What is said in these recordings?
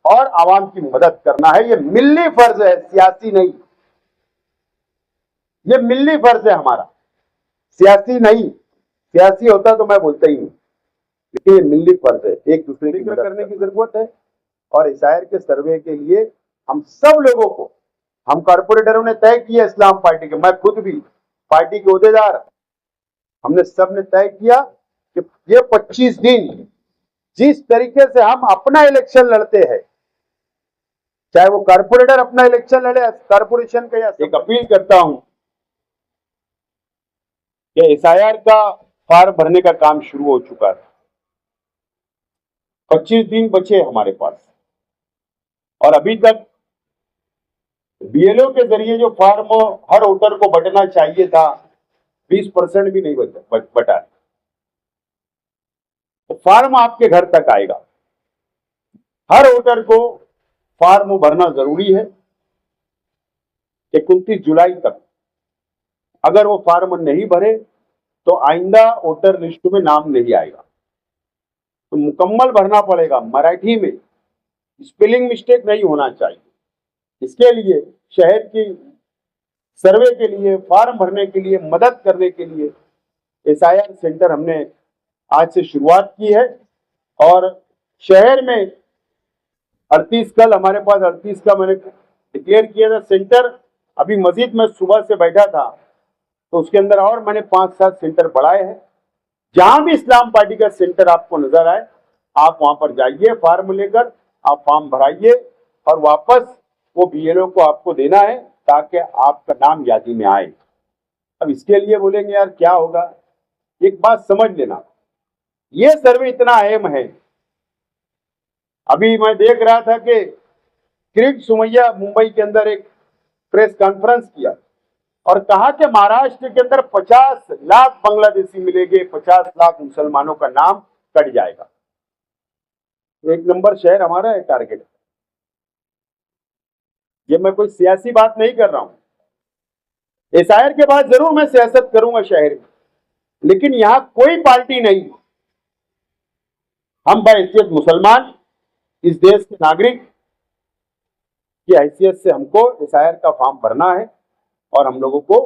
और आवाम की मदद करना है। ये मिल्ली फर्ज है, सियासी नहीं। ये मिल्ली फर्ज है हमारा, सियासी नहीं। सियासी होता तो मैं बोलता ही नहीं, लेकिन ये मिल्ली फर्ज है। एक दूसरे की मदद करने की जरूरत है। और एसआईआर के सर्वे के लिए हम सब लोगों को, हम कारपोरेटरों ने तय किया, इस्लाम पार्टी के, मैं खुद भी पार्टी के ओहदेदार, हमने सब ने तय किया कि ये 25 दिन जिस तरीके से हम अपना इलेक्शन लड़ते हैं, चाहे वो कारपोरेटर अपना इलेक्शन लड़े कारपोरेशन का, या एक अपील करता हूं कि एसआईआर का फॉर्म भरने का काम शुरू हो चुका है। 25 दिन बचे हमारे पास, और अभी तक बीएलओ के जरिए जो फॉर्म हर वोटर को बटना चाहिए था, 20% भी नहीं बटा। तो फॉर्म आपके घर तक आएगा। हर वोटर को फॉर्म भरना जरूरी है। 29 जुलाई तक अगर वो फॉर्म नहीं भरे तो आइंदा वोटर लिस्ट में नाम नहीं आएगा। तो मुकम्मल भरना पड़ेगा, मराठी में, स्पेलिंग मिस्टेक नहीं होना चाहिए। इसके लिए शहर की सर्वे के लिए, फॉर्म भरने के लिए, मदद करने के लिए एसआईआर सेंटर हमने आज से शुरुआत की है। और शहर में 38 कल हमारे पास 38 का मैंने डिक्लेयर किया था सेंटर। अभी मजीद में सुबह से बैठा था तो उसके अंदर और मैंने 5-7 सेंटर बढ़ाए हैं। जहां भी इस्लाम पार्टी का सेंटर आपको नजर आए, आप वहां पर जाइए, फॉर्म लेकर आप फॉर्म भराइए और वापस वो बीएलओ को आपको देना है ताकि आपका नाम यादी में आए। अब इसके लिए बोलेंगे यार क्या होगा, एक बात समझ लेना, ये सर्वे इतना अहम है। अभी मैं देख रहा था कि किरीट सोमैया मुंबई के अंदर एक प्रेस कॉन्फ्रेंस किया और कहा कि महाराष्ट्र के अंदर 50 लाख बांग्लादेशी मिलेंगे, 50 लाख मुसलमानों का नाम कट जाएगा। एक नंबर शहर हमारा है टारगेट। ये मैं कोई सियासी बात नहीं कर रहा हूं। एसआईआर के बाद जरूर मैं सियासत करूंगा शहर में, लेकिन यहां कोई पार्टी नहीं। हम बहैसियत मुसलमान, इस देश के नागरिक की हैसियत से हमको एसआईआर का फॉर्म भरना है और हम लोगों को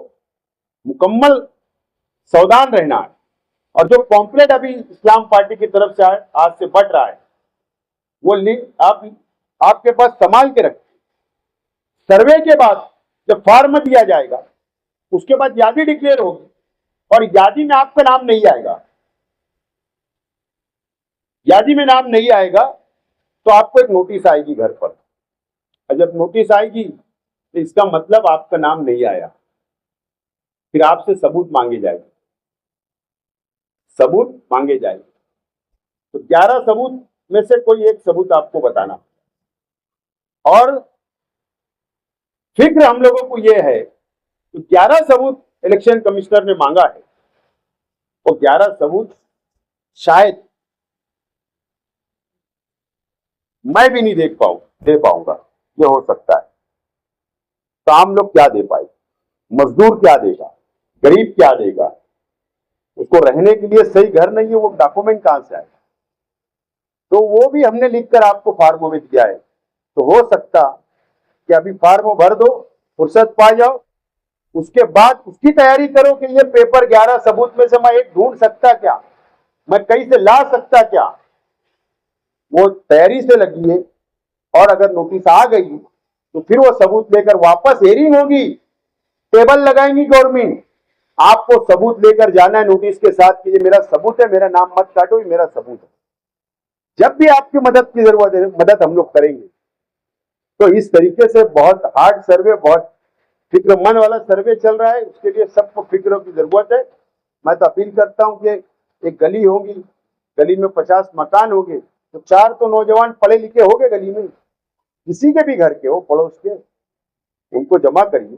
मुकम्मल सावधान रहना है। और जो पॉम्पलेट अभी इस्लाम पार्टी की तरफ से आज से बढ़ रहा है, वो आप आपके पास संभाल के रखें। सर्वे के बाद जब फॉर्म दिया जाएगा, उसके बाद यादी डिक्लेयर होगी और यादी में आपका नाम नहीं आएगा। यादी में नाम नहीं आएगा तो आपको एक नोटिस आएगी घर पर, और जब नोटिस आएगी तो इसका मतलब आपका नाम नहीं आया। फिर आपसे सबूत मांगे जाएंगे, सबूत मांगे जाएंगे। तो 11 सबूत में से कोई एक सबूत आपको बताना। और फिक्र हम लोगों को यह है कि 11 सबूत इलेक्शन कमिश्नर ने मांगा है, वो 11 सबूत शायद मैं भी नहीं दे पाऊंगा। ये हो सकता है। तो आम लोग क्या दे पाए, मजदूर क्या देगा, गरीब क्या देगा, उसको रहने के लिए सही घर नहीं है, वो डॉक्यूमेंट कहां से आए। तो वो भी हमने लिखकर आपको फार्मों में दिया है। तो हो सकता कि अभी फार्म भर दो, फुर्सत पा जाओ, उसके बाद उसकी तैयारी करो कि ये पेपर 11 सबूत में से मैं एक ढूंढ सकता क्या, मैं कहीं से ला सकता क्या। वो तैयारी से लगी है। और अगर नोटिस आ गई तो फिर वो सबूत लेकर वापस हेयरिंग होगी, टेबल लगाएंगी गवर्नमेंट, आपको सबूत लेकर जाना है नोटिस के साथ कि ये मेरा सबूत है, मेरा नाम मत काटो, ये मेरा सबूत है। जब भी आपकी मदद की जरूरत है, मदद हम लोग करेंगे। तो इस तरीके से बहुत हार्ड सर्वे, बहुत फिक्रमंद वाला सर्वे चल रहा है। उसके लिए सबको फिक्र की जरूरत है। मैं तो अपील करता हूं कि एक गली होगी, गली में 50 मकान होंगे, तो 4 तो नौजवान पढ़े लिखे होंगे गली में, किसी के भी घर के हो, पड़ोस के, उनको जमा करिए।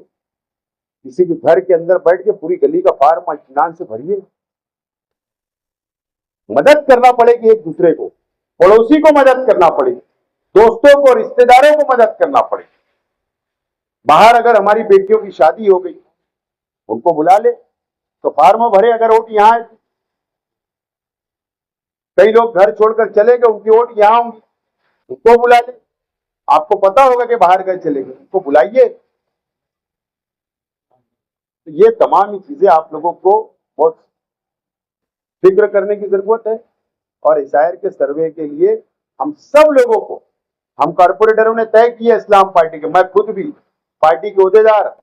किसी के घर के अंदर बैठ के पूरी गली का फार्म इत्मीनान से भरिए। मदद करना पड़ेगी एक दूसरे को, पड़ोसी को मदद करना पड़ेगी, दोस्तों को, रिश्तेदारों को मदद करना पड़ेगी। बाहर अगर हमारी बेटियों की शादी हो गई, उनको बुला ले, तो फार्म भरे। अगर वोट यहां, कई लोग घर छोड़कर चले गए, उनकी वोट यहां होंगी, उनको बुला ले। आपको पता होगा कि बाहर गए चले गए, उनको बुलाइए। तो ये तमाम ही चीजें आप लोगों को बहुत फिक्र करने की जरूरत है। और एसआईआर के सर्वे के लिए हम सब लोगों को, हम कारपोरेटरों ने तय किया, इस्लाम पार्टी के, मैं खुद भी पार्टी के ओहदेदार,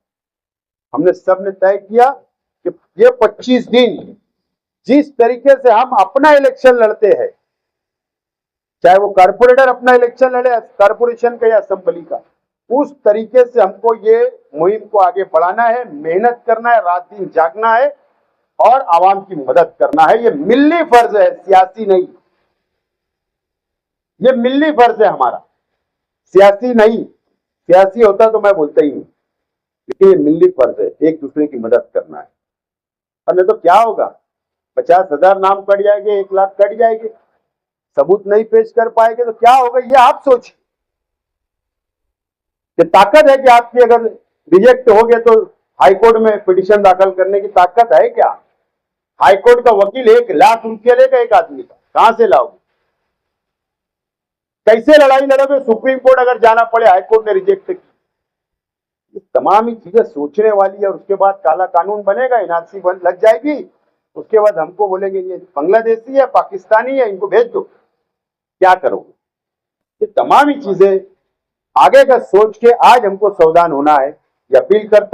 हमने सब ने तय किया कि ये 25 दिन जिस तरीके से हम अपना इलेक्शन लड़ते हैं, चाहे वो कारपोरेटर अपना इलेक्शन लड़े कारपोरेशन का या असेंबली का, उस तरीके से हमको ये मुहिम को आगे बढ़ाना है, मेहनत करना है, रात दिन जागना है और आवाम की मदद करना है। ये मिल्ली फर्ज है, सियासी नहीं। ये मिल्ली फर्ज है हमारा, सियासी नहीं। सियासी होता तो मैं बोलता ही नहीं, लेकिन ये मिल्ली फर्ज है, एक दूसरे की मदद करना है। और नहीं तो क्या होगा, 50,000 नाम कट जाएंगे, 1 लाख कट जाएंगे, सबूत नहीं पेश कर पाएंगे तो क्या होगा, ये आप सोचिए। ये ताकत है कि आपकी अगर रिजेक्ट हो गए तो हाईकोर्ट में पिटीशन दाखिल करने की ताकत है क्या? हाईकोर्ट का वकील 1 लाख रुपया लेगा एक आदमी का, कहां से लाओगे? कैसे लड़ाई लड़ोगे? सुप्रीम कोर्ट अगर जाना पड़े, हाईकोर्ट ने रिजेक्ट की। ये तमाम ही चीजें सोचने वाली है। और उसके बाद काला कानून बनेगा, एनआरसी लग जाएगी, उसके बाद हमको बोलेंगे ये बांग्लादेशी है, पाकिस्तानी है, इनको भेज दो। क्या करोगे? ये तमाम ही चीजें आगे का सोच के आज हमको सावधान होना है। ये अपील करता